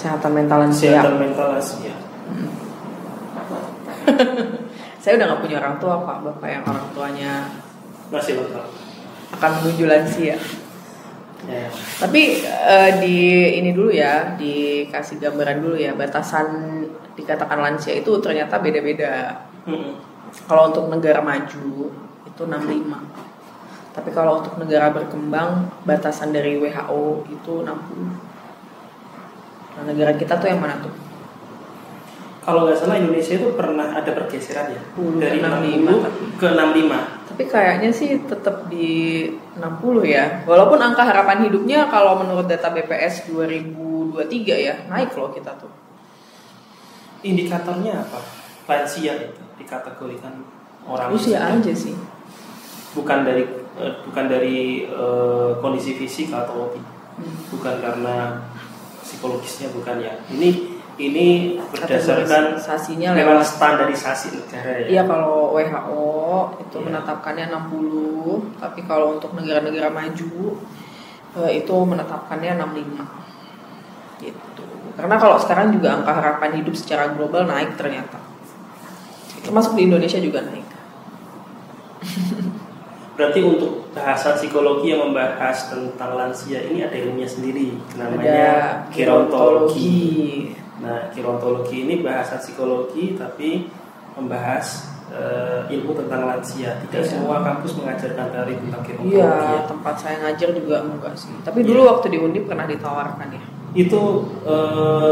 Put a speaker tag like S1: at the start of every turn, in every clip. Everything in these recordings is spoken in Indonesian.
S1: Kesehatan mental lansia.
S2: Kesehatan mental lansia.
S1: Saya udah nggak punya orang tua Pak, bapak yang orang tuanya
S2: Masih lengkap.
S1: akan menuju lansia.
S2: Ya.
S1: Tapi di ini dulu ya, dikasih gambaran dulu ya, batasan dikatakan lansia itu ternyata beda-beda. Kalau untuk negara maju itu 65. Tapi kalau untuk negara berkembang batasan dari WHO itu 60. Nah, negara kita tuh yang mana tuh?
S2: Kalau nggak salah Indonesia itu pernah ada pergeseran ya, dari
S1: 65
S2: ke 65.
S1: Tapi kayaknya sih tetap di 60 ya. Walaupun angka harapan hidupnya kalau menurut data BPS 2023 ya naik loh kita tuh.
S2: Indikatornya apa? Lansia itu dikategorikan orang
S1: usia aja sih.
S2: Bukan dari kondisi fisik atau bukan karena psikologisnya, bukan ya. Ini berdasarkan memang standarisasi negara ya.
S1: Iya, kalau WHO itu menetapkannya 60, tapi kalau untuk negara-negara maju itu menetapkannya 65. Gitu. Karena kalau sekarang juga angka harapan hidup secara global naik ternyata. Termasuk di Indonesia juga naik.
S2: Berarti untuk bahasan psikologi yang membahas tentang lansia ini ada ilmunya sendiri, namanya gerontologi. Nah, gerontologi ini bahasa psikologi tapi membahas ilmu tentang lansia. Tidak semua kampus mengajarkan dari tentang gerontologi.
S1: Iya, tempat saya ngajar juga enggak sih. Tapi dulu waktu di Undip pernah ditawarkan ya.
S2: Itu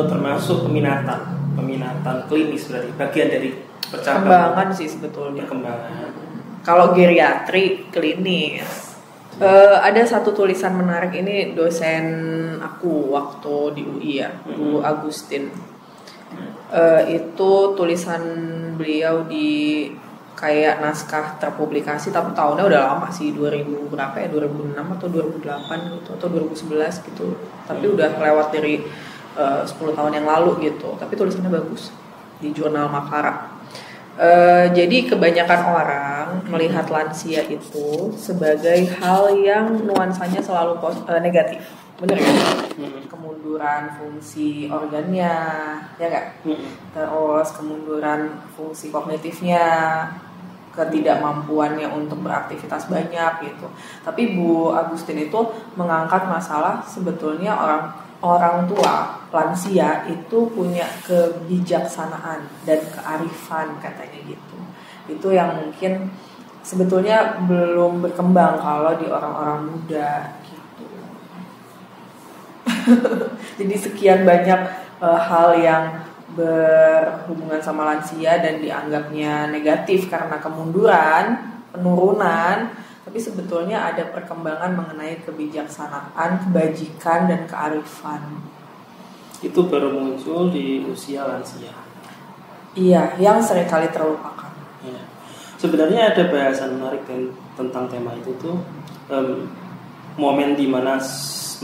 S2: termasuk peminatan klinis, berarti bagian dari
S1: perkembangan sih sebetulnya.
S2: Perkembangan.
S1: Kalau geriatri klinis. Ada satu tulisan menarik, ini dosen aku waktu di UI ya, Bu Agustin. Itu tulisan beliau di kayak naskah terpublikasi, tapi tahunnya udah lama sih, 2000 berapa ya, 2006 atau 2008 gitu atau 2011 gitu. Tapi udah lewat dari 10 tahun yang lalu gitu. Tapi tulisannya bagus di jurnal Makara. Jadi kebanyakan orang melihat lansia itu sebagai hal yang nuansanya selalu negatif, bener kan? Kemunduran fungsi organnya, ya nggak? Terus kemunduran fungsi kognitifnya, ketidakmampuannya untuk beraktivitas banyak gitu. Tapi Bu Agustin itu mengangkat masalah sebetulnya orang tua lansia itu punya kebijaksanaan dan kearifan katanya gitu. Itu yang mungkin sebetulnya belum berkembang kalau di orang-orang muda gitu. Jadi sekian banyak hal yang berhubungan sama lansia dan dianggapnya negatif karena kemunduran, penurunan. Tapi sebetulnya ada perkembangan mengenai kebijaksanaan, kebajikan, dan kearifan.
S2: Itu baru muncul di usia lansia.
S1: Iya, yang seringkali terlupakan.
S2: Ya. Sebenarnya ada bahasan menarik tentang tema itu tuh, momen di mana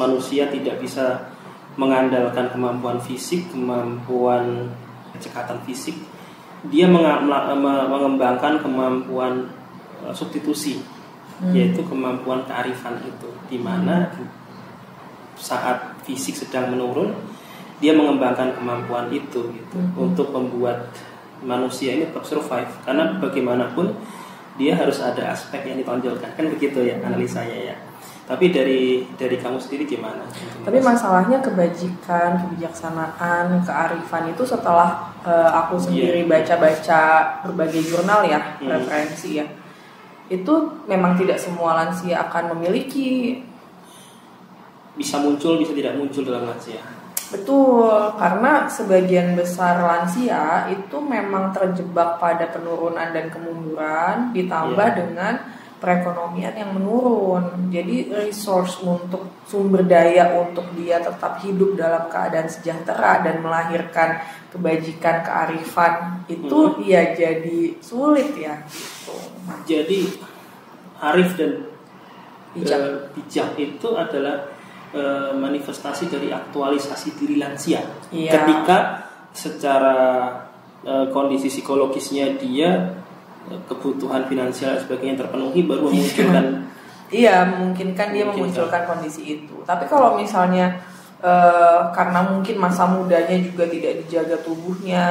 S2: manusia tidak bisa mengandalkan kemampuan fisik, kemampuan kecekatan fisik. Dia mengembangkan kemampuan substitusi. Yaitu kemampuan kearifan itu, di mana saat fisik sedang menurun dia mengembangkan kemampuan itu gitu, untuk membuat manusia ini tetap survive, karena bagaimanapun dia harus ada aspek yang ditonjolkan, kan begitu ya analisanya ya. Tapi dari kamu sendiri gimana?
S1: Tapi masalahnya kebajikan, kebijaksanaan, kearifan itu setelah aku sendiri baca-baca berbagai jurnal ya, referensi ya. Itu memang tidak semua lansia akan memiliki.
S2: Bisa muncul, bisa tidak muncul dalam lansia.
S1: Betul, karena sebagian besar lansia itu memang terjebak pada penurunan dan kemunduran, ditambah dengan perekonomian yang menurun. Jadi resource untuk sumber daya untuk dia tetap hidup dalam keadaan sejahtera dan melahirkan kebajikan, kearifan itu ya jadi sulit ya gitu.
S2: Jadi arif dan bijak itu adalah manifestasi dari aktualisasi diri lansia. Ketika secara kondisi psikologisnya dia kebutuhan finansial sebagainya terpenuhi, baru memunculkan
S1: memungkinkan dia memunculkan kondisi itu. Tapi kalau misalnya karena mungkin masa mudanya juga tidak dijaga tubuhnya,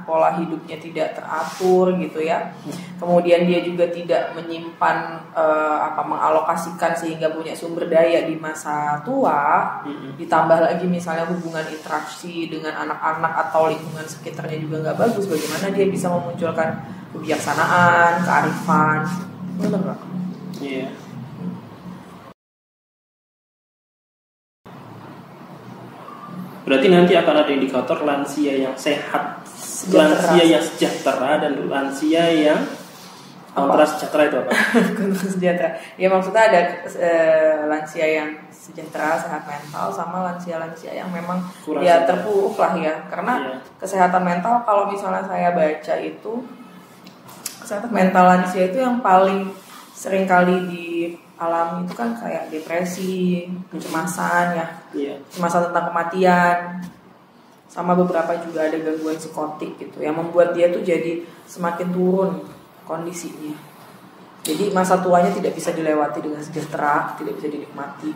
S1: pola hidupnya tidak teratur gitu ya. Kemudian dia juga tidak menyimpan mengalokasikan sehingga punya sumber daya di masa tua. Ditambah lagi misalnya hubungan interaksi dengan anak-anak atau lingkungan sekitarnya juga nggak bagus. Bagaimana dia bisa memunculkan kebijaksanaan, kearifan? Benar nggak?
S2: Iya. Berarti nanti akan ada indikator lansia yang sehat, lansia yang sejahtera, dan lansia yang kontra sejahtera itu apa?
S1: Kontra sejahtera. Ya maksudnya ada lansia yang sejahtera, sehat mental, sama lansia-lansia yang memang kurang ya terpuruk lah ya. Karena kesehatan mental kalau misalnya saya baca itu, kesehatan mental lansia itu yang paling sering kali dialami itu kan kayak depresi, kecemasan ya, kecemasan tentang kematian, sama beberapa juga ada gangguan psikotik gitu yang membuat dia tuh jadi semakin turun kondisinya. Jadi masa tuanya tidak bisa dilewati dengan sejahtera, tidak bisa dinikmati.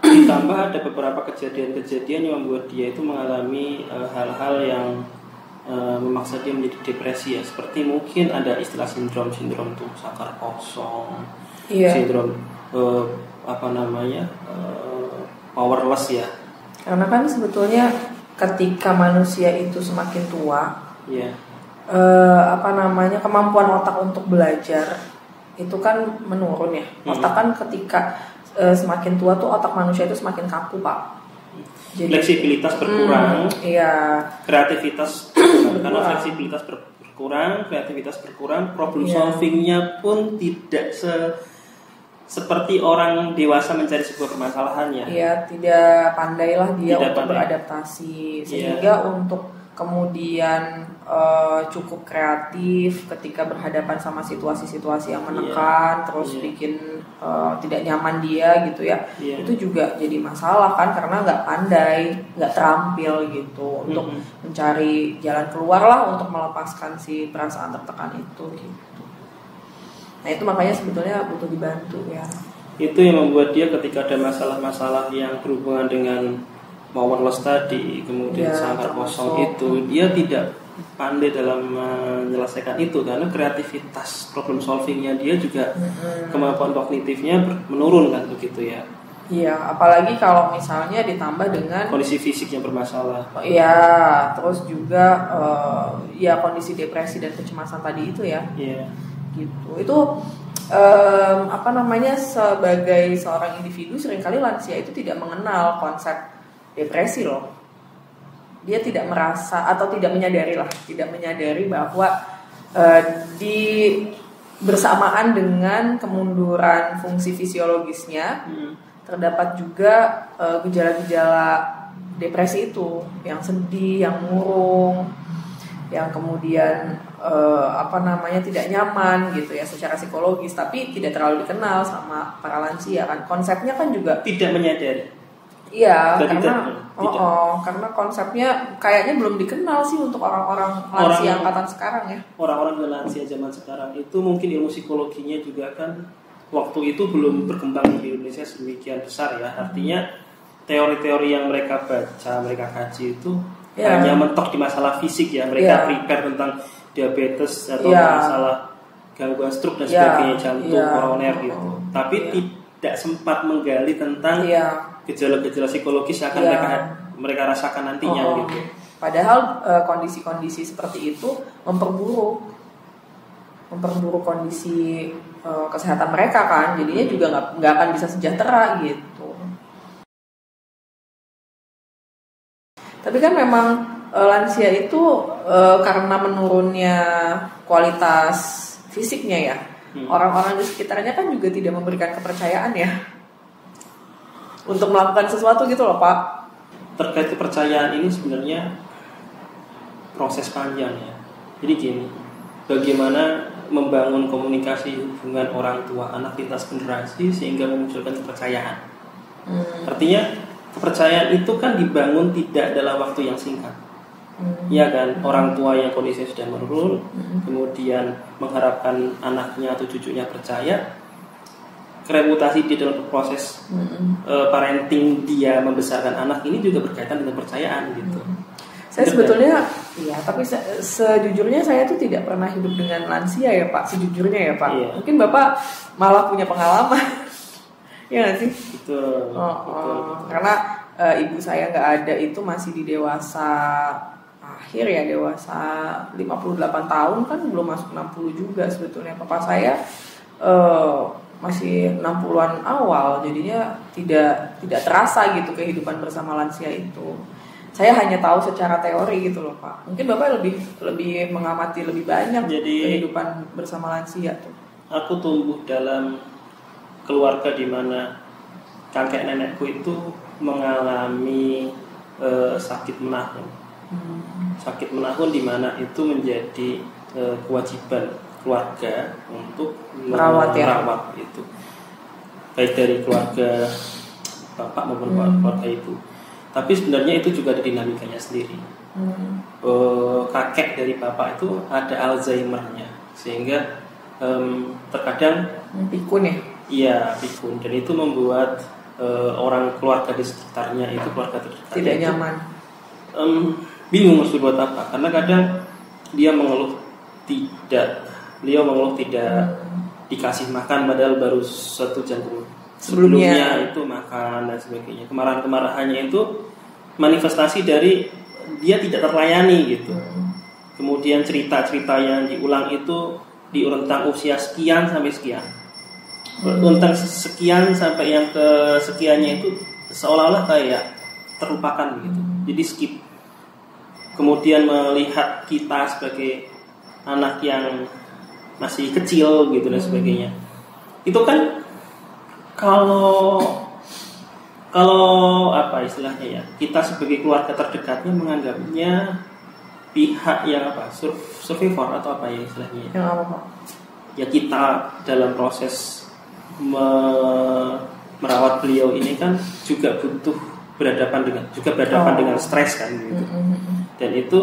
S2: Ditambah ada beberapa kejadian-kejadian yang membuat dia itu mengalami hal-hal yang memaksa dia menjadi depresi ya, seperti mungkin ada istilah sindrom tuh sakar kosong, sindrom powerless ya.
S1: Karena kan sebetulnya ketika manusia itu semakin tua, kemampuan otak untuk belajar itu kan menurun ya. Otak kan ketika semakin tua tuh otak manusia itu semakin kaku, Pak.
S2: Jadi, fleksibilitas berkurang, kreativitas karena fleksibilitas berkurang, kreativitas berkurang, problem solvingnya pun tidak seperti orang dewasa mencari sebuah permasalahannya.
S1: Iya, tidak pandailah dia untuk beradaptasi, sehingga untuk kemudian cukup kreatif ketika berhadapan sama situasi-situasi yang menekan, terus bikin tidak nyaman dia gitu ya. Itu juga jadi masalah kan, karena nggak pandai, nggak terampil gitu untuk mencari jalan keluar lah untuk melepaskan si perasaan tertekan itu gitu. Nah itu makanya sebetulnya butuh dibantu ya.
S2: Itu yang membuat dia ketika ada masalah-masalah yang berhubungan dengan powerless tadi, kemudian sakar kosong itu, dia tidak pandai dalam menyelesaikan itu karena kreativitas problem solvingnya dia juga kemampuan kognitifnya menurun kan begitu ya.
S1: Iya, apalagi kalau misalnya ditambah dengan
S2: kondisi fisik yang bermasalah.
S1: Iya, terus juga kondisi depresi dan kecemasan tadi itu ya.
S2: Iya.
S1: Gitu. Itu sebagai seorang individu seringkali lansia itu tidak mengenal konsep depresi loh. Dia tidak merasa atau tidak menyadari bahwa bersamaan dengan kemunduran fungsi fisiologisnya terdapat juga gejala-gejala depresi itu, yang sedih, yang murung, yang kemudian tidak nyaman gitu ya secara psikologis, tapi tidak terlalu dikenal sama para lansia kan. Konsepnya kan juga
S2: tidak menyadari.
S1: Iya, karena konsepnya kayaknya belum dikenal sih untuk orang-orang lansia angkatan sekarang ya.
S2: Orang-orang lansia zaman sekarang itu mungkin ilmu psikologinya juga kan waktu itu belum berkembang di Indonesia sedemikian besar ya. Artinya teori-teori yang mereka baca, mereka kaji itu hanya mentok di masalah fisik ya. Mereka prepare tentang diabetes atau masalah gangguan stroke dan sebagainya, jantung, koroner gitu. Tapi tidak sempat menggali tentang gejala-gejala psikologis yang akan mereka rasakan nantinya gitu.
S1: Padahal kondisi-kondisi seperti itu memperburuk kondisi kesehatan mereka kan, jadinya juga nggak akan bisa sejahtera gitu. Tapi kan memang lansia itu karena menurunnya kualitas fisiknya ya, orang-orang di sekitarnya kan juga tidak memberikan kepercayaan ya untuk melakukan sesuatu gitu loh Pak.
S2: Terkait kepercayaan ini sebenarnya proses panjang ya. Jadi gini, bagaimana membangun komunikasi hubungan orang tua anak lintas generasi sehingga memunculkan kepercayaan. Artinya kepercayaan itu kan dibangun tidak dalam waktu yang singkat. Ya kan, orang tua yang kondisinya sudah menurun, kemudian mengharapkan anaknya atau cucunya percaya. reputasi di dalam proses parenting dia membesarkan anak ini juga berkaitan dengan kepercayaan gitu.
S1: Saya sebetulnya ya, tapi sejujurnya saya tuh tidak pernah hidup dengan lansia ya Pak, sejujurnya ya Pak.
S2: Iya.
S1: Mungkin Bapak malah punya pengalaman. Ya nggak sih?
S2: Betul.
S1: Karena ibu saya nggak ada itu masih di dewasa akhir ya, dewasa 58 tahun kan, belum masuk 60 juga sebetulnya. Papa saya masih 60-an awal, jadinya tidak terasa gitu kehidupan bersama lansia itu. Saya hanya tahu secara teori gitu loh Pak. Mungkin Bapak lebih mengamati lebih banyak kehidupan bersama lansia tuh.
S2: Aku tumbuh dalam keluarga di mana kakek nenekku itu mengalami sakit menahun. Sakit menahun di mana itu menjadi kewajiban keluarga untuk merawat itu, baik dari keluarga bapak maupun keluarga ibu. Tapi sebenarnya itu juga ada dinamikanya sendiri. Kakek dari bapak itu ada Alzheimer-nya, sehingga terkadang
S1: pikun ya.
S2: Iya, pikun, dan itu membuat orang keluarga di sekitarnya itu keluarga terdekat
S1: tidak nyaman.
S2: Bingung harus berbuat apa, karena kadang beliau mengeluh tidak dikasih makan padahal baru 1 jam sebelumnya itu makan dan sebagainya. Kemarahan-kemarahannya itu manifestasi dari dia tidak terlayani gitu. Kemudian cerita-cerita yang diulang itu di rentang usia sekian sampai sekian. Rentang sekian sampai yang kesekiannya itu seolah-olah kayak terlupakan gitu. Jadi skip. Kemudian melihat kita sebagai anak yang masih kecil gitu dan sebagainya. Itu kan kalau apa istilahnya ya, kita sebagai keluarga terdekatnya menganggapnya pihak yang apa, survivor atau apa ya istilahnya.
S1: Yang apa Pak?
S2: Ya kita dalam proses merawat beliau ini kan juga butuh berhadapan dengan stres kan gitu. Dan itu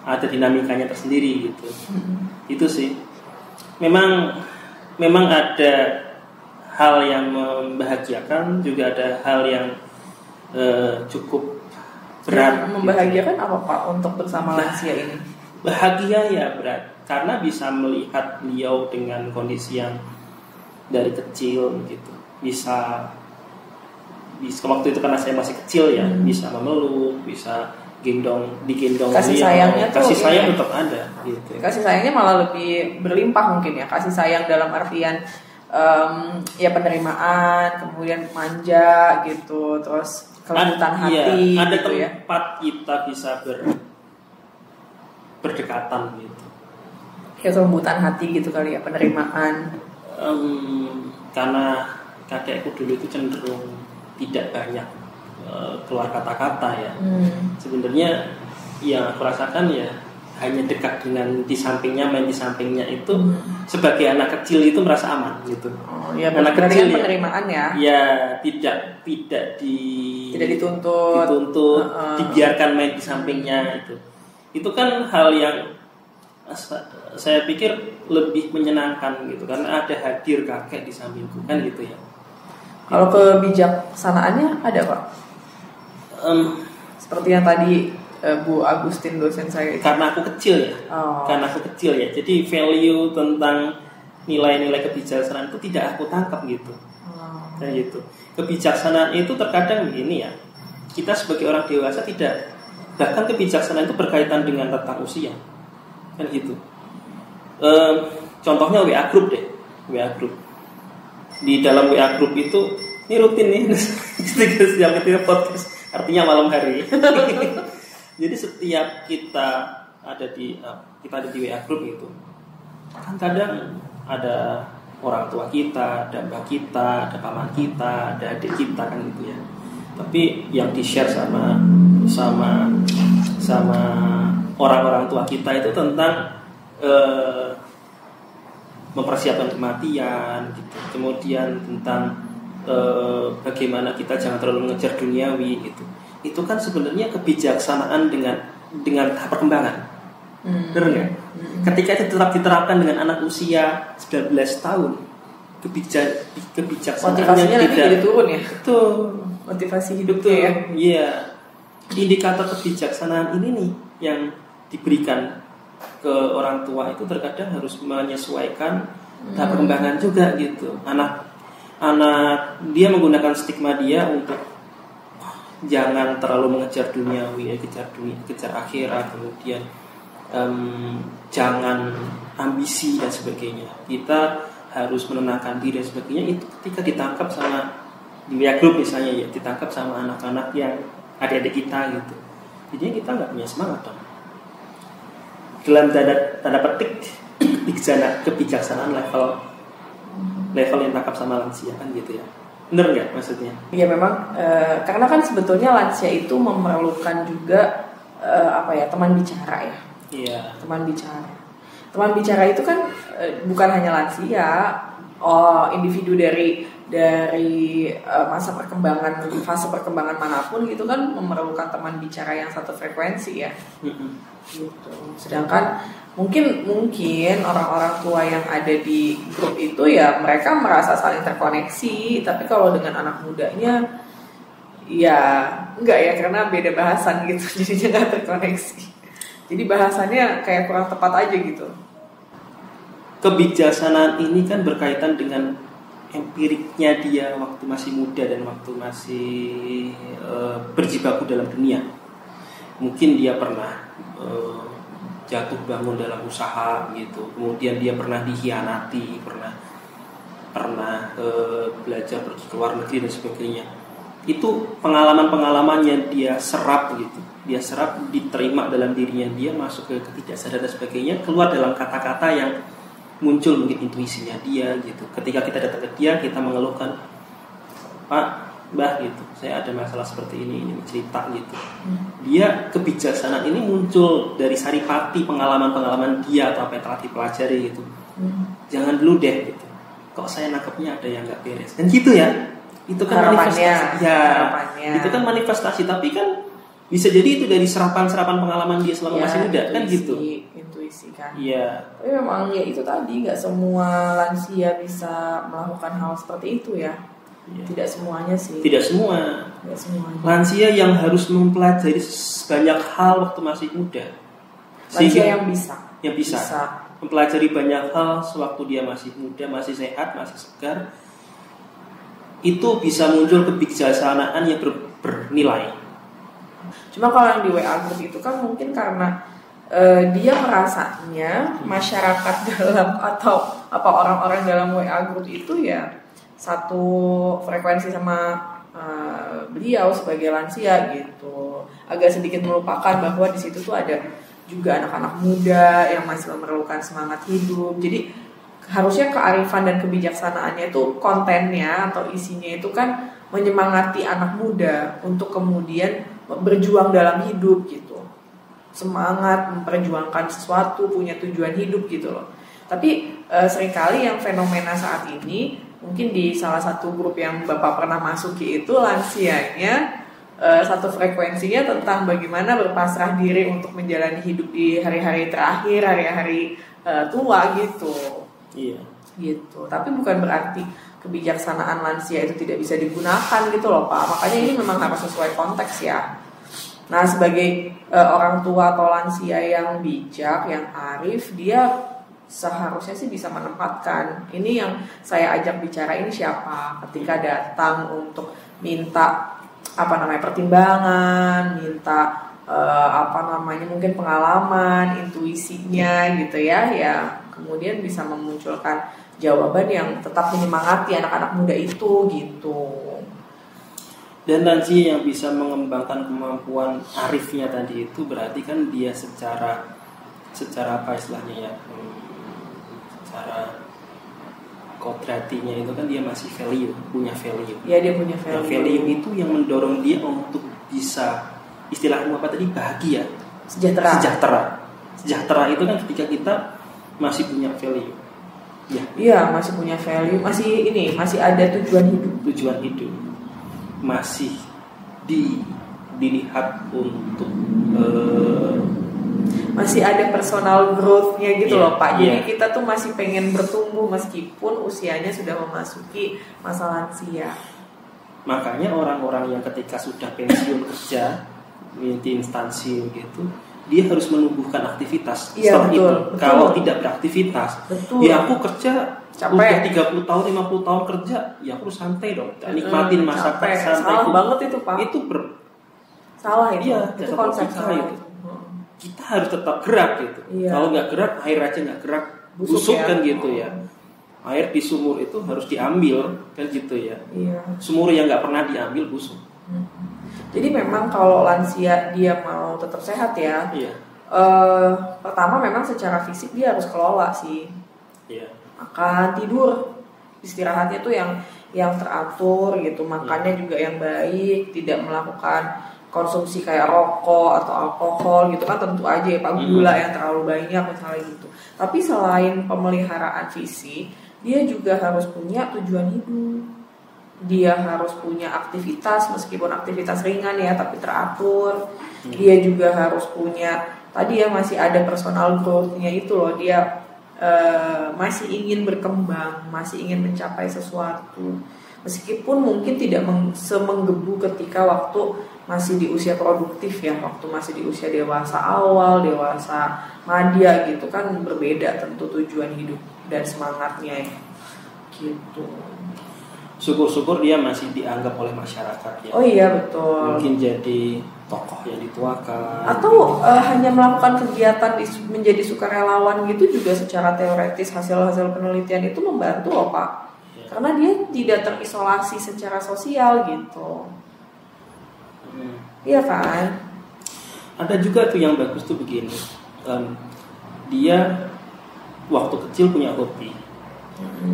S2: ada dinamikanya tersendiri gitu. Itu sih. Memang ada hal yang membahagiakan, juga ada hal yang cukup berat.
S1: Membahagiakan gitu. Apa Pak untuk bersama lansia ini?
S2: Bahagia ya berat, karena bisa melihat beliau dengan kondisi yang dari kecil gitu. Bisa waktu itu karena saya masih kecil ya, bisa memeluk, bisa digendong.
S1: Kasih sayangnya tuh,
S2: kasih sayang tetap ada gitu.
S1: Kasih sayangnya malah lebih berlimpah mungkin ya. Kasih sayang dalam artian ya penerimaan, kemudian manja gitu, terus kelembutan hati.
S2: Ada
S1: gitu
S2: tempat ya, kita bisa berdekatan gitu.
S1: Ya kelembutan hati gitu kali ya, penerimaan.
S2: Karena kakekku dulu itu cenderung tidak banyak keluar kata-kata ya. Sebenarnya yang aku rasakan ya hanya dekat dengan di sampingnya, main di sampingnya itu sebagai anak kecil itu merasa aman gitu.
S1: Ya, anak kecil ya, penerimaan ya.
S2: Ya tidak dituntut, dibiarkan main di sampingnya itu. Itu kan hal yang saya pikir lebih menyenangkan gitu, karena ada hadir kakek di sampingku kan gitu ya.
S1: Kalau kebijaksanaannya ada Pak? Seperti yang tadi Bu Agustin dosen saya itu.
S2: Karena aku kecil ya. Jadi value tentang nilai-nilai kebijaksanaan itu tidak aku tangkap gitu. Kayak gitu. Kebijaksanaan itu terkadang begini ya. Kita sebagai orang dewasa tidak, bahkan kebijaksanaan itu berkaitan dengan rentang usia. Kan gitu. Contohnya WA group deh. WA group. Di dalam WA group itu, ini rutin nih, setiap podcast, artinya malam hari. Jadi setiap kita ada di WA group itu, kan kadang ada orang tua kita, ada mbak kita, ada paman kita, ada adik kita kan gitu ya. Tapi yang di share sama orang-orang tua kita itu tentang mempersiapkan kematian gitu. Kemudian tentang bagaimana kita jangan terlalu mengejar duniawi gitu. Itu kan sebenarnya kebijaksanaan dengan tahap perkembangan. Benar nggak? Ketika itu tetap diterapkan dengan anak usia 19 tahun kebijaksanaan
S1: motivasinya
S2: yang
S1: nanti jadi turun ya.
S2: Betul.
S1: Motivasi hidupnya ya.
S2: Iya. Indikator kebijaksanaan ini nih yang diberikan ke orang tua itu terkadang harus menyesuaikan tahap perkembangan juga gitu. Anak dia menggunakan stigma dia untuk jangan terlalu mengejar duniawi, kejar akhirat, kemudian jangan ambisi dan sebagainya. Kita harus menenangkan diri dan sebagainya. Itu ketika ditangkap sama di WA group misalnya ya, ditangkap sama anak-anak yang adik-adik kita gitu. Jadinya kita nggak punya semangat dong. Dalam tanda petik kebijaksanaan level yang tangkap sama lansia kan gitu ya. Bener nggak maksudnya?
S1: Iya memang karena kan sebetulnya lansia itu memerlukan juga teman bicara ya.
S2: Iya.
S1: Teman bicara itu kan bukan hanya lansia, individu dari fase perkembangan manapun gitu kan memerlukan teman bicara yang satu frekuensi ya. Gitu. Sedangkan mungkin orang-orang tua yang ada di grup itu ya mereka merasa saling terkoneksi, tapi kalau dengan anak mudanya ya enggak ya, karena beda bahasan gitu jadinya nggak terkoneksi. Jadi bahasannya kayak kurang tepat aja gitu.
S2: Kebijaksanaan ini kan berkaitan dengan empiriknya dia waktu masih muda dan waktu masih berjibaku dalam dunia. Mungkin dia pernah jatuh bangun dalam usaha gitu, kemudian dia pernah dikhianati, pernah belajar pergi ke luar negeri dan sebagainya. Itu pengalaman-pengalaman yang dia serap gitu, dia serap, diterima dalam dirinya, dia masuk ke ketidaksadaran dan sebagainya, keluar dalam kata-kata yang muncul mungkin intuisinya dia gitu. Ketika kita datang ke dia, kita mengeluhkan, Pak, Mbah gitu, saya ada masalah seperti ini cerita gitu. Dia kebijaksanaan ini muncul dari saripati pengalaman-pengalaman dia atau apa yang telah dipelajari gitu. Jangan dulu deh gitu. Kok saya nangkepnya ada yang nggak beres kan gitu ya. Itu kan manifestasi. Ya, itu kan manifestasi, tapi kan bisa jadi itu dari serapan pengalaman dia selama masih muda kan gitu.
S1: Intuisi kan.
S2: Iya.
S1: Tapi memang ya itu tadi, nggak semua lansia bisa melakukan hal seperti itu ya. Ya. Tidak semuanya sih.
S2: Tidak semuanya. Lansia yang harus mempelajari banyak hal waktu masih muda.
S1: Lansia yang bisa.
S2: Mempelajari banyak hal sewaktu dia masih muda, masih sehat, masih segar. Itu bisa muncul kebijaksanaan yang bernilai.
S1: Cuma kalau yang di WA group itu kan mungkin karena dia merasanya masyarakat dalam atau orang-orang dalam WA group itu ya satu frekuensi sama beliau sebagai lansia gitu. Agak sedikit melupakan bahwa di situ tuh ada juga anak-anak muda yang masih memerlukan semangat hidup. Jadi harusnya kearifan dan kebijaksanaannya itu kontennya atau isinya itu kan menyemangati anak muda untuk kemudian berjuang dalam hidup gitu. Semangat memperjuangkan sesuatu, punya tujuan hidup gitu loh. Tapi seringkali yang fenomena saat ini, mungkin di salah satu grup yang Bapak pernah masuki itu lansianya satu frekuensinya tentang bagaimana berpasrah diri untuk menjalani hidup di hari-hari terakhir, hari-hari tua gitu.
S2: Iya.
S1: Gitu. Tapi bukan berarti kebijaksanaan lansia itu tidak bisa digunakan gitu loh Pak. Makanya ini memang harus sesuai konteks ya. Nah sebagai orang tua atau lansia yang bijak, yang arif, dia seharusnya sih bisa menempatkan ini yang saya ajak bicara ini siapa ketika datang untuk minta pertimbangan, minta mungkin pengalaman, intuisinya gitu ya, kemudian bisa memunculkan jawaban yang tetap menyemangati anak-anak muda itu gitu.
S2: Dan nanti yang bisa mengembangkan kemampuan arifnya tadi itu berarti kan dia secara apa istilahnya ya, secara kodratinya itu kan dia masih punya value.
S1: Ya dia punya value.
S2: Yang value itu yang mendorong dia untuk bisa istilahnya apa tadi, bahagia, sejahtera itu kan ketika kita masih punya value. Ya.
S1: Iya masih punya value, masih ada tujuan hidup.
S2: Masih dilihat untuk
S1: masih ada personal growth-nya gitu loh Pak. Jadi
S2: Iya.
S1: kita tuh masih pengen bertumbuh meskipun usianya sudah memasuki masa lansia.
S2: Makanya orang-orang yang ketika sudah pensiun kerja di instansi gitu, dia harus menumbuhkan aktivitas.
S1: Iya,
S2: Setelah
S1: betul,
S2: itu,
S1: betul.
S2: kalau tidak beraktivitas,
S1: Betul.
S2: ya aku kerja
S1: Capek.
S2: udah 30 tahun, 50 tahun kerja, ya aku harus santai dong, nikmatin masa
S1: capek.
S2: santai.
S1: Salah banget itu Pak.
S2: Itu
S1: Salah itu.
S2: Iya,
S1: itu
S2: dasar
S1: konsep
S2: logika
S1: salah
S2: itu.
S1: itu.
S2: Kita harus tetap gerak gitu.
S1: Iya.
S2: Kalau nggak gerak, air aja nggak gerak,
S1: Busuk
S2: busuk
S1: ya.
S2: kan gitu ya. Air di sumur itu harus diambil kan gitu ya.
S1: Iya.
S2: Sumur yang nggak pernah diambil busuk.
S1: Jadi memang kalau lansia dia mau tetap sehat ya,
S2: Iya.
S1: pertama memang secara fisik dia harus kelola sih,
S2: Iya.
S1: makan, tidur, istirahatnya tuh yang teratur gitu, makannya juga yang baik, tidak melakukan konsumsi kayak rokok atau alkohol gitu kan, tentu aja ya Pak, gula yang terlalu banyak misalnya gitu. Tapi selain pemeliharaan fisik, dia juga harus punya tujuan hidup. Dia harus punya aktivitas meskipun aktivitas ringan ya tapi teratur. Dia juga harus punya tadi ya masih ada personal growth-nya itu loh, dia masih ingin berkembang, masih ingin mencapai sesuatu. Meskipun mungkin tidak semenggebu ketika waktu masih di usia produktif ya, waktu masih di usia dewasa awal, dewasa madya gitu kan berbeda tentu tujuan hidup dan semangatnya ya. Gitu.
S2: Syukur-syukur dia masih dianggap oleh masyarakat ya.
S1: Oh iya betul.
S2: Mungkin jadi tokoh yang dituakan.
S1: Atau hanya melakukan kegiatan menjadi sukarelawan gitu juga secara teoretis hasil-hasil penelitian itu membantu loh Pak.
S2: Ya.
S1: Karena dia tidak terisolasi secara sosial gitu. Iya kan?
S2: Ada juga tuh yang bagus tuh begini. Dia waktu kecil punya hobi.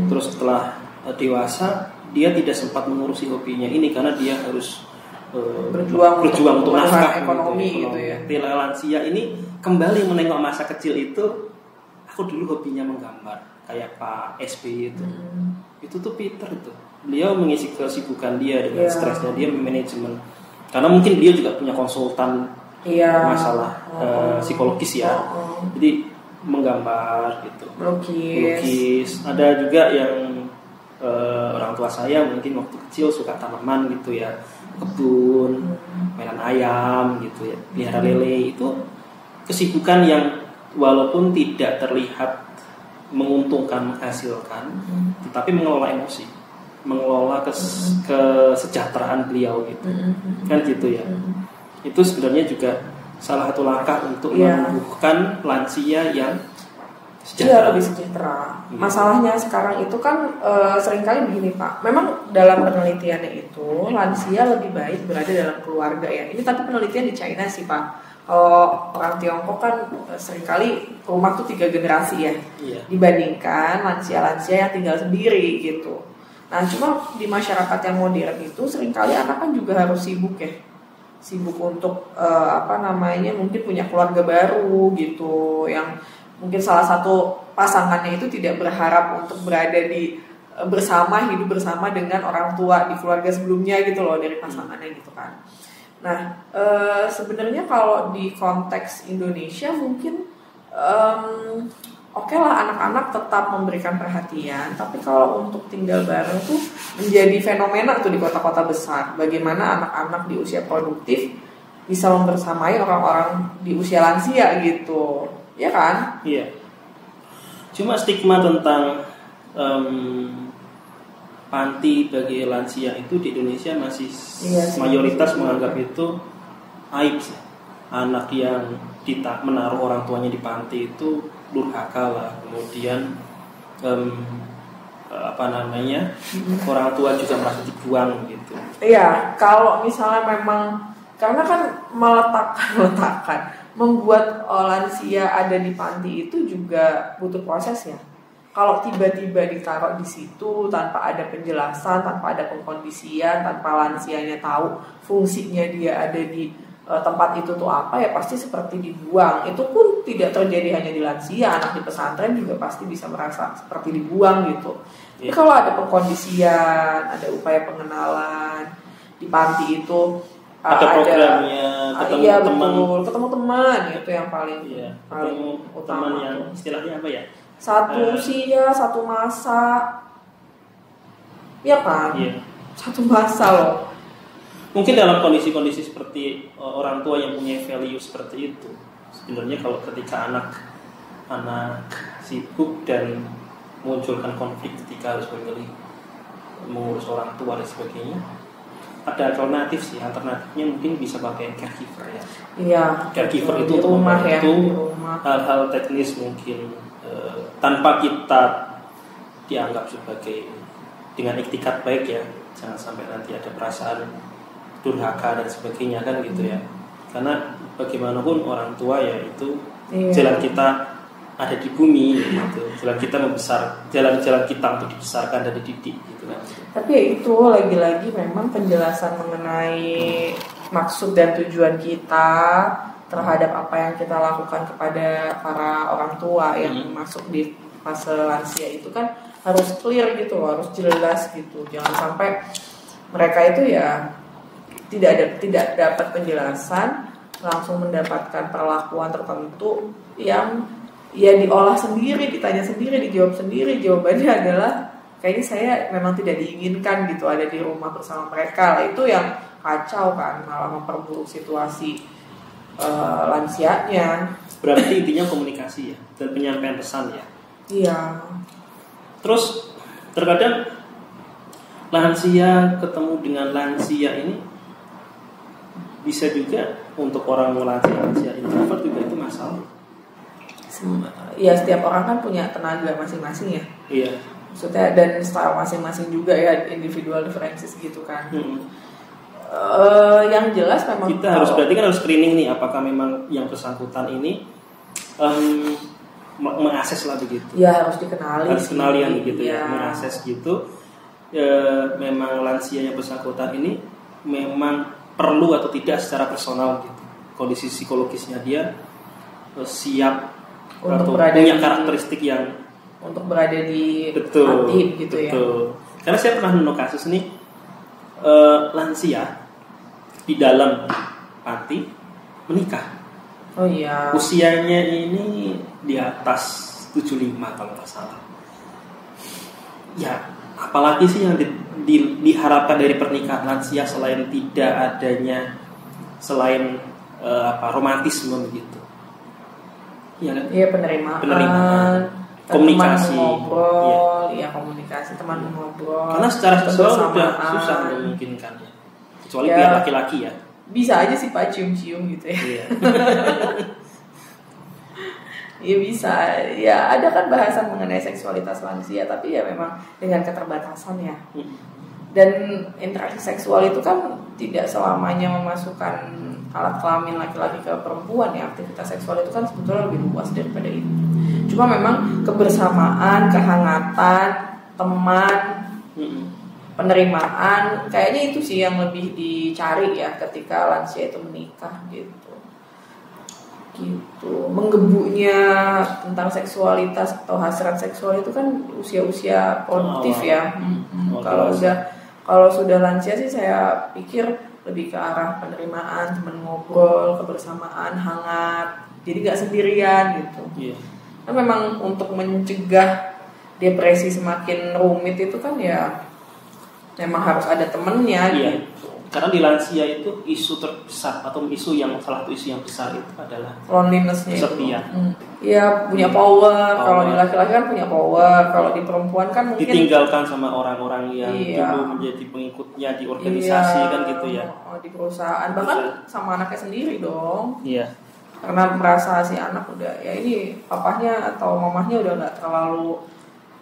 S2: Terus setelah dewasa dia tidak sempat mengurusi hobinya ini karena dia harus berjuang untuk nafkah
S1: ekonomi gitu ya.
S2: Tila lansia ini kembali menengok masa kecil itu. Aku dulu hobinya menggambar kayak Pak SBY itu. Itu tuh Peter itu. Beliau mengisi kesibukan dia dengan stresnya, dia manajemen. Karena mungkin dia juga punya konsultan masalah psikologis ya. Jadi menggambar gitu, melukis. Ada juga yang orang tua saya mungkin waktu kecil suka tanaman gitu ya, kebun, mainan ayam gitu ya, pelihara lele. Itu kesibukan yang walaupun tidak terlihat menguntungkan, menghasilkan, tetapi mengelola emosi, mengelola kesejahteraan beliau gitu, kan gitu ya. Itu sebenarnya juga salah satu langkah untuk menumbuhkan lansia yang
S1: sejahtera. Lebih sejahtera. Masalahnya sekarang itu kan seringkali begini Pak. Memang dalam penelitiannya itu lansia lebih baik berada dalam keluarga ya. Ini tapi penelitian di China sih Pak. Kalau orang Tiongkok kan seringkali rumah tuh 3 generasi ya. Dibandingkan lansia-lansia yang tinggal sendiri gitu. Nah cuma di masyarakat yang modern itu seringkali anak kan juga harus sibuk ya. Sibuk untuk mungkin punya keluarga baru gitu, yang mungkin salah satu pasangannya itu tidak berharap untuk berada hidup bersama dengan orang tua di keluarga sebelumnya gitu loh, dari pasangannya gitu kan. Nah sebenarnya kalau di konteks Indonesia mungkin oke lah anak-anak tetap memberikan perhatian, tapi kalau untuk tinggal bareng tuh menjadi fenomena tuh di kota-kota besar. Bagaimana anak-anak di usia produktif bisa membersamai orang-orang di usia lansia gitu, ya kan?
S2: Iya. Cuma stigma tentang panti bagi lansia itu di Indonesia masih mayoritas menganggap itu aib sih. Anak yang menaruh orang tuanya di panti itu durhaka lah, kemudian orang tua juga merasa dibuang gitu. Iya,
S1: kalau misalnya memang karena kan meletakkan membuat lansia ada di panti itu juga butuh proses ya. Kalau tiba-tiba ditaruh di situ tanpa ada penjelasan, tanpa ada pengkondisian, tanpa lansianya tahu fungsinya dia ada di tempat itu tuh apa, ya pasti seperti dibuang. Itu pun tidak terjadi hanya di lansia, anak di pesantren juga pasti bisa merasa seperti dibuang gitu. Tapi kalau ada pengkondisian, ada upaya pengenalan di panti itu,
S2: ada programnya, ketemu
S1: iya
S2: teman,
S1: betul, ketemu teman itu yang paling
S2: iya,
S1: paling
S2: ketemu
S1: utama
S2: teman yang
S1: tuh.
S2: istilahnya apa ya?
S1: Satu usia, satu masa, ya kan?
S2: Iya.
S1: Satu masa loh.
S2: Mungkin dalam kondisi-kondisi seperti orang tua yang punya value seperti itu, sebenarnya kalau ketika anak sibuk dan munculkan konflik ketika harus memilih mengurus orang tua dan sebagainya, ada alternatif sih. Alternatifnya mungkin bisa pakai caregiver ya.
S1: Iya.
S2: Caregiver
S1: di
S2: itu untuk
S1: rumah ya,
S2: membantu
S1: di rumah.
S2: hal-hal teknis mungkin tanpa kita dianggap sebagai dengan iktikat baik ya, jangan sampai nanti ada perasaan durhaka dan sebagainya kan gitu ya. Karena bagaimanapun orang tua ya itu jalan kita ada di bumi gitu. Jalan kita membesar, jalan-jalan kita untuk dibesarkan dan dididik gitu kan.
S1: Tapi ya itu lagi-lagi memang penjelasan mengenai maksud dan tujuan kita terhadap apa yang kita lakukan kepada para orang tua yang masuk di fase lansia itu kan harus clear gitu, harus jelas gitu. Jangan sampai mereka itu ya tidak dapat penjelasan, langsung mendapatkan perlakuan tertentu yang ya diolah sendiri, ditanya sendiri, dijawab sendiri. Jawabannya adalah kayaknya saya memang tidak diinginkan gitu ada di rumah bersama mereka. Lah itu yang kacau kan, malah memperburuk situasi lansianya.
S2: Berarti intinya komunikasi ya dan penyampaian pesan ya.
S1: Iya.
S2: Terus terkadang lansia ketemu dengan lansia ini bisa juga untuk orang lansia introvert juga itu masalah.
S1: Ya setiap orang kan punya tenaga masing-masing ya.
S2: Iya.
S1: Maksudnya dan style masing-masing juga ya, individual differences gitu kan. Yang jelas memang
S2: kita harus berarti kan harus screening nih apakah memang yang bersangkutan ini mengakses lah begitu.
S1: Ya harus dikenali.
S2: Harus kenali yang begitu
S1: ya.
S2: Mengakses gitu. Memang lansia yang bersangkutan ini memang perlu atau tidak secara personal gitu. Kondisi psikologisnya dia siap
S1: untuk
S2: atau punya karakteristik yang
S1: untuk berada di
S2: betul,
S1: hati gitu
S2: betul. Ya. Karena saya pernah menemukan kasus nih lansia di dalam panti menikah.
S1: Oh iya.
S2: Usianya ini di atas 75 kalau nggak salah. Ya, apalagi sih yang diharapkan dari pernikahan lansia selain tidak adanya romantisme begitu. Iya kan?
S1: Iya, penerimaan.
S2: Komunikasi.
S1: Teman ngobrol, ya komunikasi, teman ngobrol.
S2: Karena secara seksual udah susah memungkinkan ya. Kecuali pihak laki-laki ya.
S1: Bisa aja sih Pak cium-cium gitu ya.
S2: Iya.
S1: Iya bisa. Ya ada kan bahasan mengenai seksualitas lansia, tapi ya memang dengan keterbatasan ya. Dan interaksi seksual itu kan tidak selamanya memasukkan alat kelamin laki-laki ke perempuan ya. Aktivitas seksual itu kan sebetulnya lebih luas daripada itu. Cuma memang kebersamaan, kehangatan, teman, penerimaan, kayaknya itu sih yang lebih dicari ya ketika lansia itu menikah gitu. Menggebunya tentang seksualitas atau hasrat seksual itu kan usia-usia produktif ya. Kalau sudah lansia sih saya pikir lebih ke arah penerimaan, teman ngobrol, kebersamaan, hangat. Jadi nggak sendirian gitu.
S2: Iya.
S1: Kan memang untuk mencegah depresi semakin rumit itu kan ya memang harus ada temennya gitu.
S2: Karena di lansia itu isu terbesar atau salah satu isu yang besar itu adalah
S1: loneliness-nya
S2: kesepian.
S1: Iya, punya power. Kalau di laki-laki kan punya power. Kalau di perempuan kan mungkin
S2: ditinggalkan sama orang-orang yang dulu menjadi pengikutnya di organisasi kan gitu ya.
S1: Di perusahaan bahkan sama anaknya sendiri dong.
S2: Iya.
S1: Karena merasa si anak udah ya ini papahnya atau mamahnya udah nggak terlalu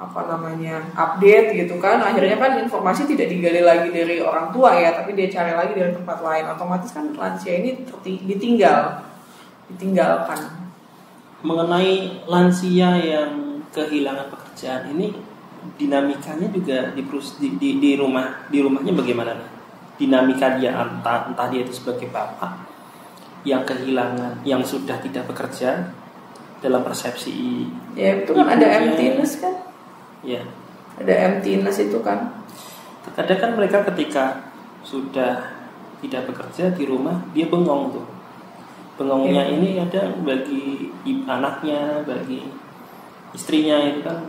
S1: update gitu kan, akhirnya kan informasi tidak digali lagi dari orang tua ya, tapi dia cari lagi dari tempat lain. Otomatis kan lansia ini ditinggalkan.
S2: Mengenai lansia yang kehilangan pekerjaan ini dinamikanya juga di rumahnya bagaimana? Dinamika dia entah dia itu sebagai bapak yang kehilangan, yang sudah tidak bekerja dalam persepsi
S1: ya itu kan ada emptiness kan.
S2: Ya.
S1: Ada emptiness itu kan.
S2: Terkadang kan mereka ketika sudah tidak bekerja di rumah dia bengong tuh. bengongnya ini ada bagi anaknya, bagi istrinya itu kan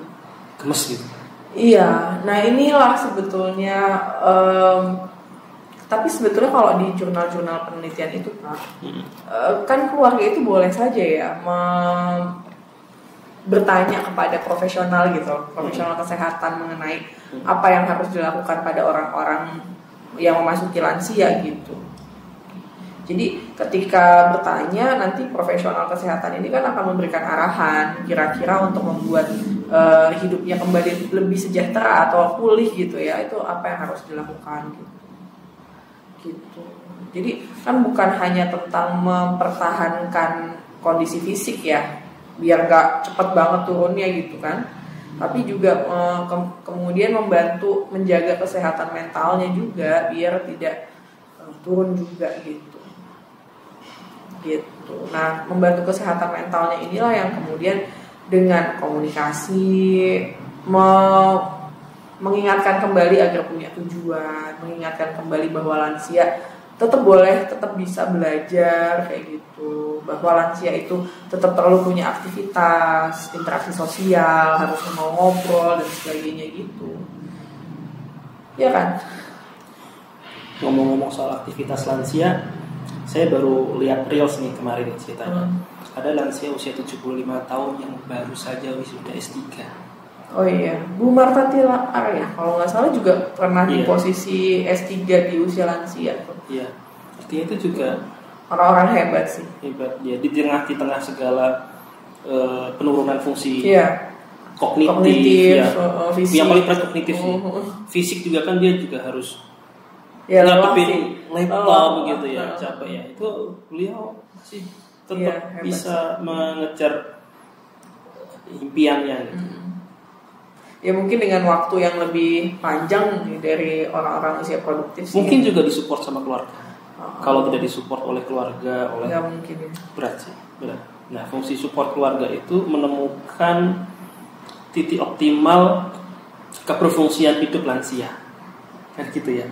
S2: gemes gitu.
S1: Iya, nah inilah sebetulnya tapi sebetulnya kalau di jurnal-jurnal penelitian itu Pak, kan keluarga itu boleh saja ya bertanya kepada profesional gitu, profesional kesehatan mengenai apa yang harus dilakukan pada orang-orang yang memasuki lansia gitu. Jadi ketika bertanya, nanti profesional kesehatan ini kan akan memberikan arahan kira-kira untuk membuat hidupnya kembali lebih sejahtera atau pulih gitu ya, itu apa yang harus dilakukan gitu. Jadi kan bukan hanya tentang mempertahankan kondisi fisik ya, biar gak cepet banget turunnya gitu kan, tapi juga kemudian membantu menjaga kesehatan mentalnya juga biar tidak turun juga gitu. Nah, membantu kesehatan mentalnya inilah yang kemudian dengan komunikasi mengingatkan kembali agar punya tujuan, mengingatkan kembali bahwa lansia tetap bisa belajar kayak gitu, bahwa lansia itu tetap perlu punya aktivitas, interaksi sosial, harusnya mau ngobrol dan sebagainya gitu, ya kan?
S2: Ngomong-ngomong soal aktivitas lansia, saya baru lihat reels nih kemarin ceritanya. Ada lansia usia 75 tahun yang baru saja wisuda S3.
S1: Oh iya, Bu Marta Tilaar ya, kalau nggak salah juga pernah di posisi S3 di usia lansia tuh.
S2: Iya, artinya itu juga
S1: orang-orang hebat sih.
S2: Hebat ya, di tengah segala penurunan fungsi
S1: kognitif
S2: ya.
S1: Fisik.
S2: Yang paling berat kognitif sih. Fisik juga kan dia juga harus
S1: ya,
S2: ngadepin laptop gitu ya, capek ya. Itu beliau masih tetap bisa mengejar impiannya gitu.
S1: Ya mungkin dengan waktu yang lebih panjang dari orang-orang usia produktif sih.
S2: Mungkin juga disupport sama keluarga. Kalau tidak disupport oleh keluarga,
S1: nggak mungkin ya.
S2: Berat sih, berat. Nah, fungsi support keluarga itu menemukan titik optimal keberfungsian hidup lansia, kan gitu ya.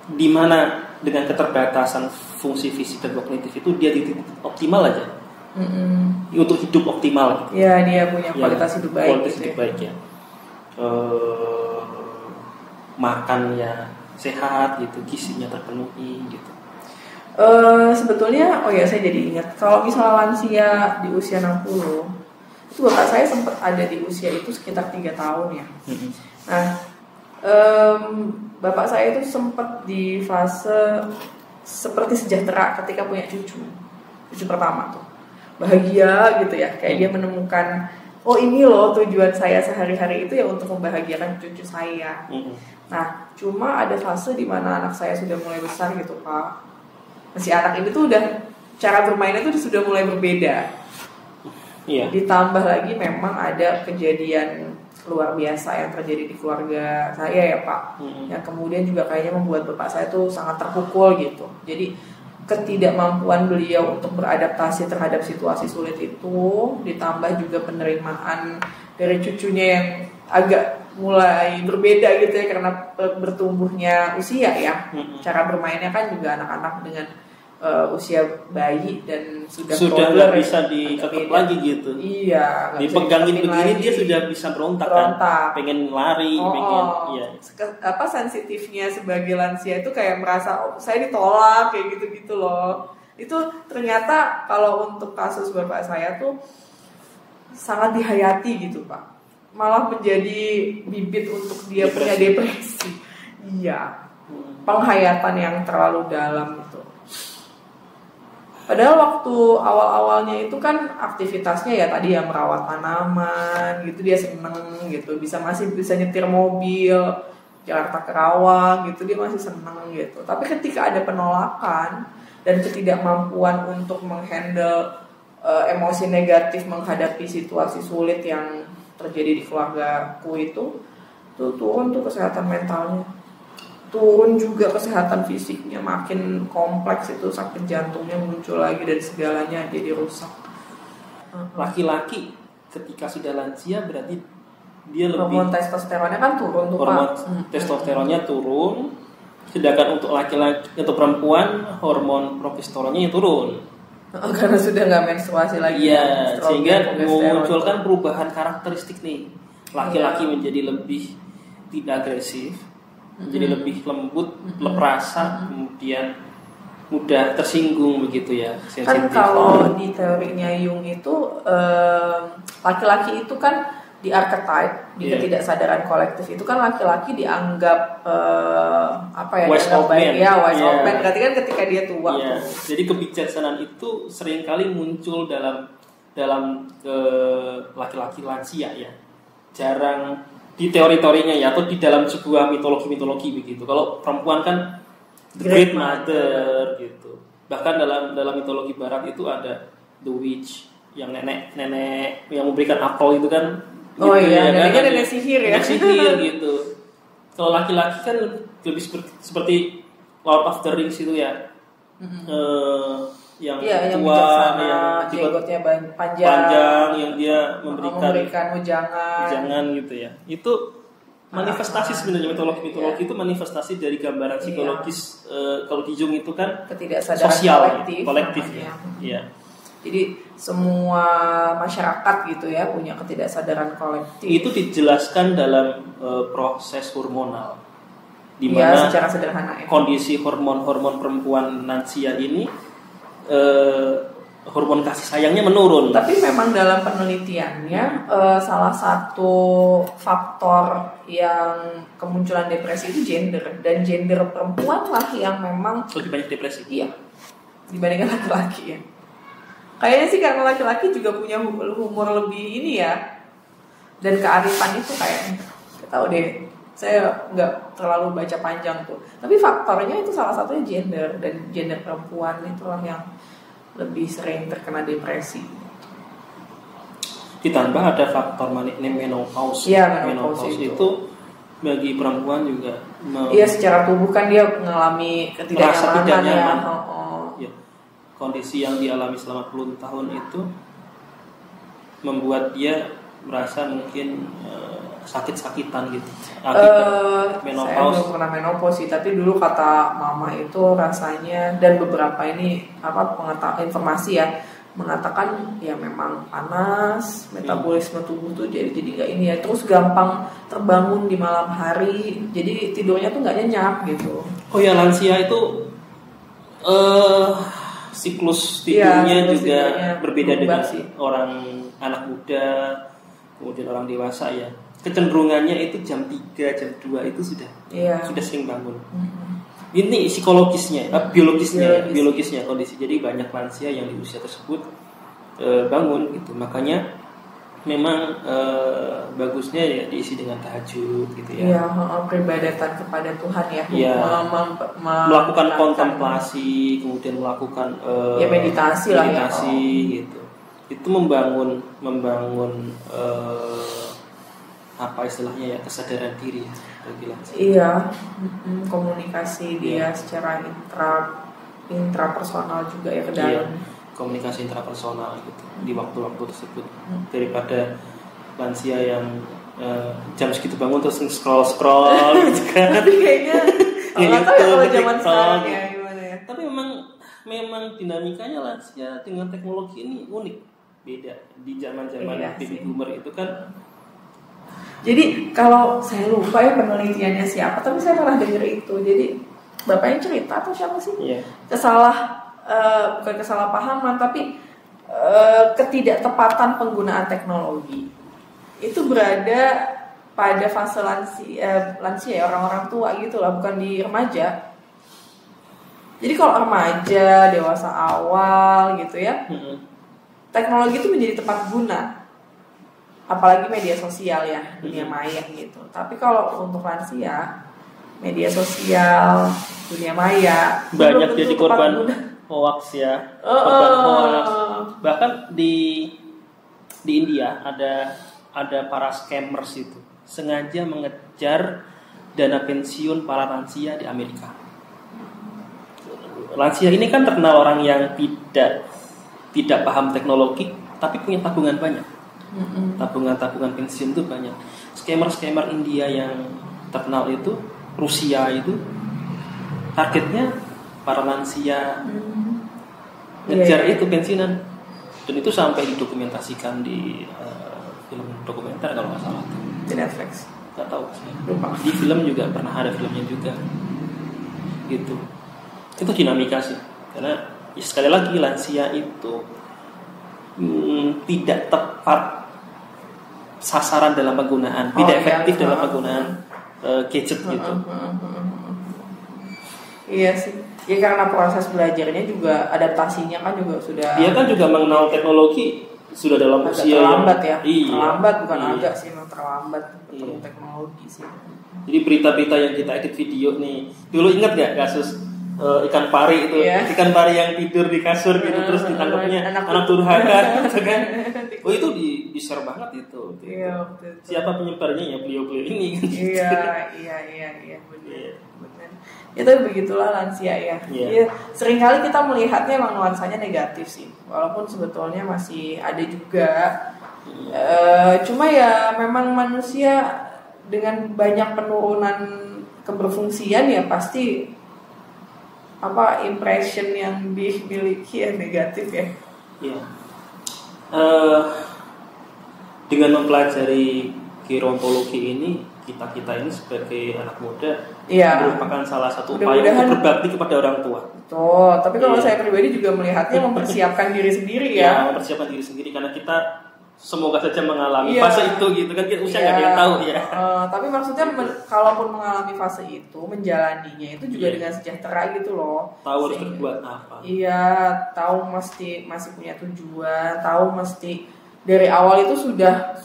S2: Di mana dengan keterbatasan fungsi fisik dan kognitif itu dia titik optimal aja. Untuk hidup optimal gitu.
S1: Ya, dia punya kualitas hidup baik.
S2: Kualitas hidup baik ya. Makannya sehat gitu, gizinya terpenuhi gitu.
S1: Sebetulnya, saya jadi ingat kalau misalnya lansia di usia 60, itu bapak saya sempat ada di usia itu sekitar 3 tahun ya. Nah, bapak saya itu sempat di fase seperti sejahtera ketika punya cucu pertama tuh. Bahagia gitu ya, kayak dia menemukan ini loh tujuan saya sehari-hari itu ya untuk membahagiakan cucu saya. Nah, cuma ada fase di mana anak saya sudah mulai besar gitu Pak. Si anak ini tuh udah cara bermainnya tuh sudah mulai berbeda.
S2: Iya.
S1: Ditambah lagi memang ada kejadian luar biasa yang terjadi di keluarga saya ya Pak. Yang kemudian juga kayaknya membuat bapak saya tuh sangat terpukul gitu. Jadi ketidakmampuan beliau untuk beradaptasi terhadap situasi sulit itu, ditambah juga penerimaan dari cucunya yang agak mulai berbeda gitu ya karena bertumbuhnya usia ya. Cara bermainnya kan juga anak-anak dengan usia bayi dan sudah
S2: nggak bisa dikekep lagi gitu.
S1: Iya.
S2: Dipegangin begini lagi. Dia sudah bisa berontak. Kan? Pengen lari, pengen. Iya.
S1: Sensitifnya sebagai lansia itu kayak merasa saya ditolak kayak gitu-gitu loh. Itu ternyata kalau untuk kasus bapak saya tuh sangat dihayati gitu Pak. Malah menjadi bibit untuk dia punya depresi. Iya. Penghayatan yang terlalu dalam itu. Padahal waktu awal-awalnya itu kan aktivitasnya ya tadi ya merawat tanaman gitu, dia seneng gitu, masih bisa nyetir mobil Jakarta Kerawang gitu, dia masih seneng gitu. Tapi ketika ada penolakan dan ketidakmampuan untuk menghandle emosi negatif menghadapi situasi sulit yang terjadi di keluargaku itu turun tuh kesehatan mentalnya, turun juga kesehatan fisiknya, makin kompleks itu, sakit jantungnya muncul lagi dan segalanya jadi rusak.
S2: Laki-laki ketika sudah lansia berarti dia
S1: hormon testosteronnya kan turun tuh
S2: Pak. Testosteronnya turun, Sedangkan untuk laki-laki, untuk perempuan hormon progesteronnya turun.
S1: Karena sudah nggak menstruasi lagi.
S2: Iya, sehingga memunculkan perubahan karakteristik nih. Laki-laki menjadi lebih tidak agresif, menjadi lebih lembut, leprasa, kemudian mudah tersinggung begitu ya.
S1: Kan kalau di teorinya Jung itu laki-laki itu kan di archetype, di ketidaksadaran kolektif itu kan laki-laki dianggap
S2: wise old man.
S1: Wise old man. Berarti kan ketika dia tua.
S2: Jadi kebijaksanaan itu seringkali muncul dalam laki-laki lansia ya. Jarang di teori-teorinya ya, atau di dalam sebuah mitologi begitu. Kalau perempuan kan the great mother gitu. Bahkan dalam mitologi barat itu ada the witch, yang nenek yang memberikan apel itu kan.
S1: Oh gitu, iya, nenek sihir ya.
S2: Nenek sihir gitu. Kalau laki-laki kan lebih seperti Lord of the Rings itu ya. Yang tua, yang
S1: jenggotnya panjang,
S2: yang dia memberikan
S1: ujangan
S2: gitu ya. Itu manifestasi sebenarnya mitologi itu manifestasi dari gambaran psikologis. Kalau di Jung itu kan
S1: ketidaksadaran
S2: sosial,
S1: kolektif
S2: ya. Iya.
S1: Jadi semua masyarakat gitu ya punya ketidaksadaran kolektif.
S2: Itu dijelaskan dalam proses hormonal, di mana
S1: secara sederhana ya.
S2: Kondisi hormon perempuan lansia ini hormon kasih sayangnya menurun.
S1: Tapi memang dalam penelitiannya salah satu faktor yang kemunculan depresi itu gender, dan gender perempuan lah yang memang
S2: lebih banyak depresi.
S1: Iya, dibandingkan laki-laki ya. Kayaknya sih karena laki-laki juga punya humor lebih ini ya, dan kearifan itu kayaknya. Gak tahu deh, saya nggak terlalu baca panjang tuh. Tapi faktornya itu salah satunya gender, dan gender perempuan itulah yang lebih sering terkena depresi.
S2: Ditambah ada faktor menopause.
S1: Iya,
S2: menopause itu bagi perempuan juga.
S1: Iya, secara tubuh kan dia mengalami ketidaknyamanan ya.
S2: Kondisi yang dialami selama puluhan tahun itu membuat dia merasa mungkin sakit-sakitan gitu.
S1: Menopause. Saya belum pernah menopause sih, tapi dulu kata mama itu rasanya, dan beberapa ini informasi ya mengatakan ya memang panas, metabolisme tubuh tuh jadi nggak ini ya, terus gampang terbangun di malam hari, jadi tidurnya tuh nggak nyenyak gitu.
S2: Oh ya, lansia itu siklus tidurnya juga berbeda dengan orang anak muda, kemudian orang dewasa ya. Kecenderungannya itu jam 3, jam 2 itu sudah sering bangun. Ini psikologisnya, biologisnya kondisi. Jadi banyak lansia yang di usia tersebut bangun gitu. Makanya memang bagusnya ya diisi dengan tahajud gitu ya.
S1: Iya, peribadatan kepada Tuhan ya.
S2: Iya. Melakukan kontemplasi, kemudian melakukan
S1: meditasi lah ya.
S2: Gitu. Itu membangun apa istilahnya ya, kesadaran diri ya bagi lansia.
S1: Iya, komunikasi dia secara intrapersonal juga ya ke dalam.
S2: Iya. Komunikasi intrapersonal gitu di waktu-waktu tersebut, daripada lansia yang jam segitu bangun terus scroll gitu kan.
S1: Tapi kayaknya nggak tahu ya kalau zaman sekarang ya gimana ya.
S2: Tapi memang dinamikanya lansia dengan teknologi ini unik, beda di zaman baby boomer itu kan.
S1: Jadi kalau saya lupa ya penelitiannya siapa, tapi saya pernah dengar itu. Jadi bapaknya cerita atau siapa sih?
S2: Yeah.
S1: Bukan kesalahpahaman, tapi ketidaktepatan penggunaan teknologi itu berada pada fase lansia ya, orang-orang tua gitu lah, bukan di remaja. Jadi kalau remaja, dewasa awal gitu ya, teknologi itu menjadi tepat guna, apalagi media sosial ya, dunia maya gitu. Tapi kalau untuk lansia, media sosial, dunia maya
S2: banyak jadi korban hoax ya, korban hoax. Bahkan di India ada para scammers itu sengaja mengejar dana pensiun para lansia di Amerika. Lansia ini kan terkenal orang yang tidak paham teknologi, tapi punya tabungan banyak. Tabungan pensiun itu banyak. Scammer India yang terkenal itu, Rusia itu targetnya para lansia ngejar
S1: Iya.
S2: itu pensiunan, dan itu sampai didokumentasikan di film dokumenter kalau nggak salah
S1: Di Netflix.
S2: nggak tahu sih.
S1: Lupa.
S2: Di film juga pernah ada filmnya juga gitu. Itu dinamika sih, karena ya sekali lagi lansia itu tidak tepat sasaran dalam penggunaan, tidak efektif dalam penggunaan gadget gitu.
S1: Iya sih. Ya karena proses belajarnya juga adaptasinya kan juga sudah.
S2: Dia kan juga mengenal teknologi sudah dalam
S1: agak
S2: usia
S1: terlambat ya.
S2: Iya.
S1: Terlambat bukan
S2: Iya.
S1: agak sih, memang terlambat ketemu
S2: Iya.
S1: teknologi sih.
S2: Jadi berita-berita yang kita edit video nih, dulu ingat nggak kasus ikan pari itu,
S1: Iya.
S2: ikan pari yang tidur di kasur gitu terus ditangkapnya anak durhaka, gitu kan? Oh itu di share banget itu.
S1: Iya, waktu itu.
S2: Siapa penyebarnya ya beliau-beliau ini kan?
S1: Iya, benar. Itu begitulah lansia ya.
S2: Iya.
S1: Iya, seringkali kita melihatnya emang nuansanya negatif sih. Walaupun sebetulnya masih ada juga. Cuma ya memang manusia dengan banyak penurunan keberfungsian ya pasti impression yang dimiliki ya negatif ya.
S2: Iya. Dengan mempelajari gerontologi ini, kita ini sebagai anak muda
S1: Iya.
S2: merupakan salah satu upaya
S1: Mudah-mudahan
S2: untuk berbakti kepada orang tua.
S1: Betul, tapi kalau
S2: Iya.
S1: saya pribadi juga melihatnya mempersiapkan diri sendiri
S2: Ya,
S1: ya.
S2: mempersiapkan diri sendiri karena kita semoga saja mengalami
S1: Iya.
S2: fase itu gitu kan, kita usia nggak ada yang tahu ya.
S1: Tapi maksudnya kalaupun mengalami fase itu, menjalaninya itu juga
S2: Iya.
S1: dengan sejahtera gitu loh.
S2: Tahu harus
S1: Sehingga-
S2: berbuat apa.
S1: Iya, tahu masih punya tujuan, tahu mesti dari awal itu sudah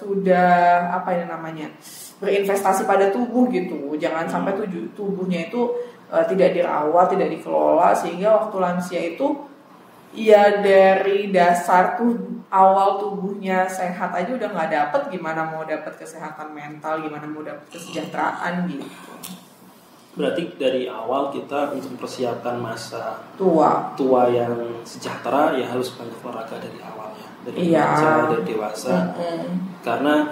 S1: berinvestasi pada tubuh gitu. Jangan sampai tubuhnya itu tidak dirawat, tidak dikelola sehingga waktu lansia itu ya dari dasar awal tubuhnya sehat aja udah nggak dapet, gimana mau dapet kesehatan mental, gimana mau dapet kesejahteraan gitu.
S2: Berarti dari awal kita untuk mempersiapkan masa
S1: Tua.
S2: yang sejahtera ya harus banyak olahraga dari awalnya, dari
S1: Iya.
S2: remaja, dari dewasa. Karena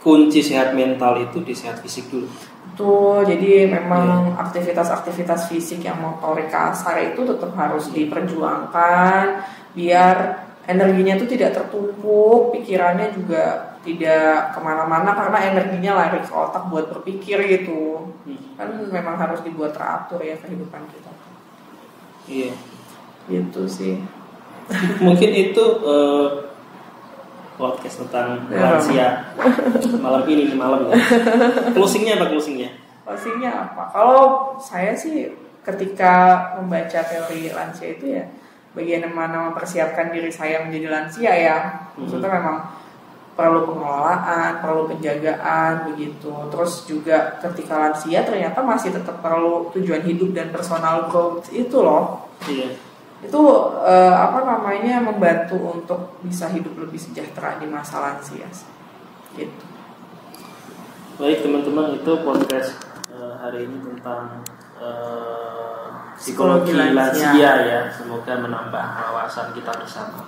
S2: kunci sehat mental itu di sehat fisik dulu.
S1: Tuh, jadi memang aktivitas-aktivitas fisik yang motorik kasar itu tetap harus diperjuangkan biar energinya itu tidak tertumpuk, pikirannya juga tidak kemana-mana karena energinya lari ke otak buat berpikir gitu. Kan memang harus dibuat teratur ya kehidupan kita.
S2: Iya.
S1: Gitu sih.
S2: Mungkin itu podcast tentang lansia malam ini nih malam ya. Closingnya apa?
S1: Closingnya apa? Kalau saya sih ketika membaca teori lansia itu ya bagaimana mempersiapkan diri saya menjadi lansia ya. Maksudnya memang perlu pengelolaan, perlu penjagaan begitu. Terus juga ketika lansia ternyata masih tetap perlu tujuan hidup dan personal growth itu loh.
S2: Iya.
S1: Itu membantu untuk bisa hidup lebih sejahtera di masa lansia gitu.
S2: Baik teman-teman, itu podcast hari ini tentang psikologi lansia ya. Semoga menambah wawasan kita bersama.